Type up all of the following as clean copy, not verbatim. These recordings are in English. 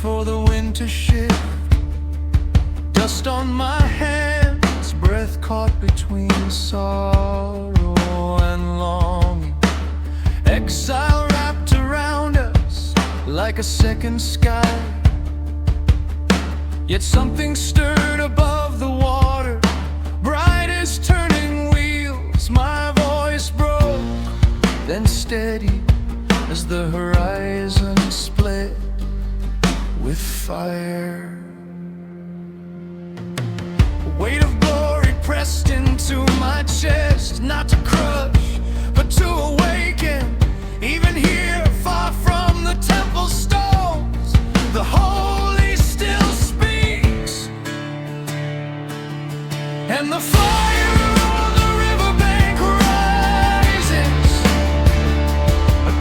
for the wind to shift. Dust on my hands, breath caught between sorrow and longing. Exile wrapped around us like a second sky. Yet something stirred above the water, bright as turning wheels. My voice broke, then steadied as the horizon split with fire. A weight of glory pressed into my chest, not to crush, but to awaken. Even here, far from the temple stones, the holy still speaks. And the fire on the riverbank rises,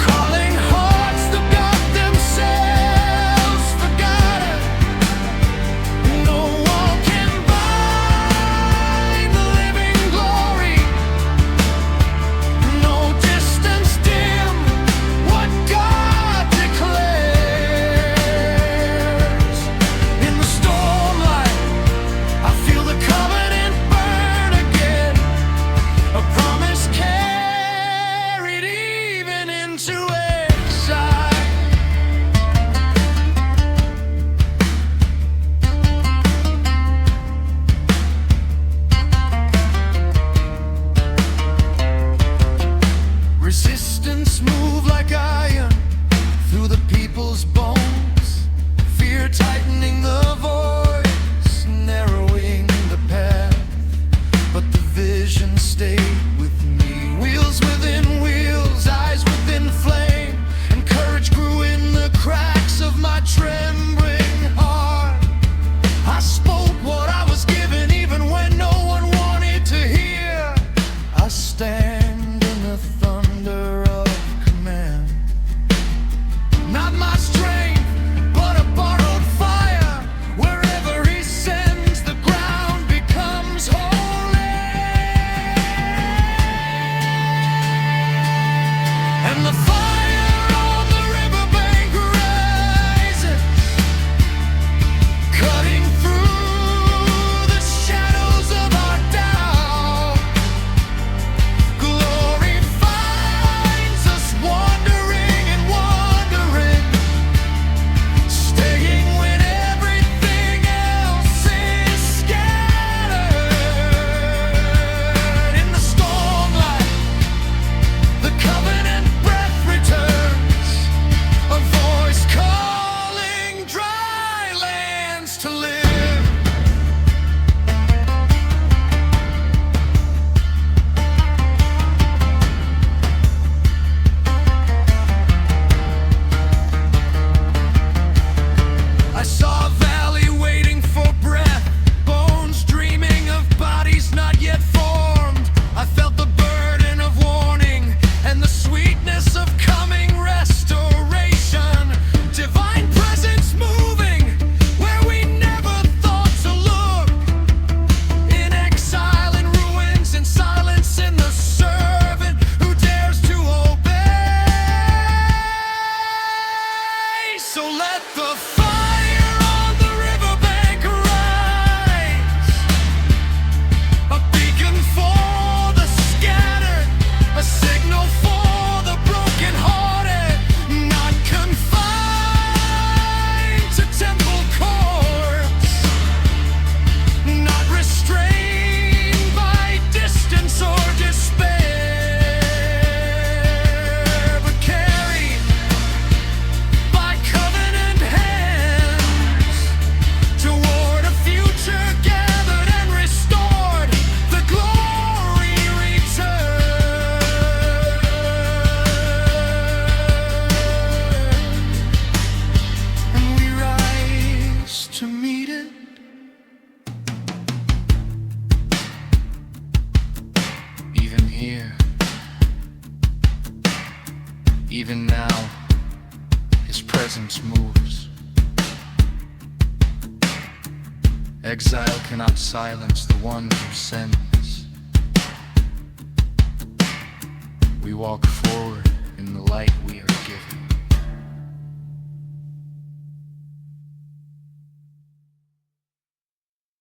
calling hearts that got themselves forgotten. No wall can bind the living glory, no distance dim what God declares. In the stormlight, I feel the covenant burn again, a promise carried even into exile. Resistance moved like iron through the people's bones, fear tightening the voice, narrowing the path. But the vision stayed with me, wheels within wheels, eyes within flame, and courage grew in the cracks of my trembling heart. I spoke what I was given even when no one wanted to hear. I stand in the thunder of command, not my strength, but a borrowed fire. Wherever he sends, the ground becomes holy. And the fire on the riverbank rises, cutting through the shadows of our doubt. Glory finds us wandering and wandering, staying when everything else is scattered. In the stormlight, the covenant breath returns, a voice calling dry lands to live. I saw a valley waiting for breath, bones dreaming of bodies not yet formed. I felt the burden of warning and the sweetness of coming restoration. Divine presence moving where we never thought to look. In exile, in ruins, in silence, in the servant who dares to obey. So let the fire on the riverbank rise, a beacon for the scattered, a signal for the brokenhearted, not confined to temple courts, not restrained by distance or despair, but carried by covenant hands toward a future gathered and restored. The glory returns, and we rise to meet it. Even here, even now, his presence moves. Exile cannot silence the one who sends. We walk forward in the light we are given.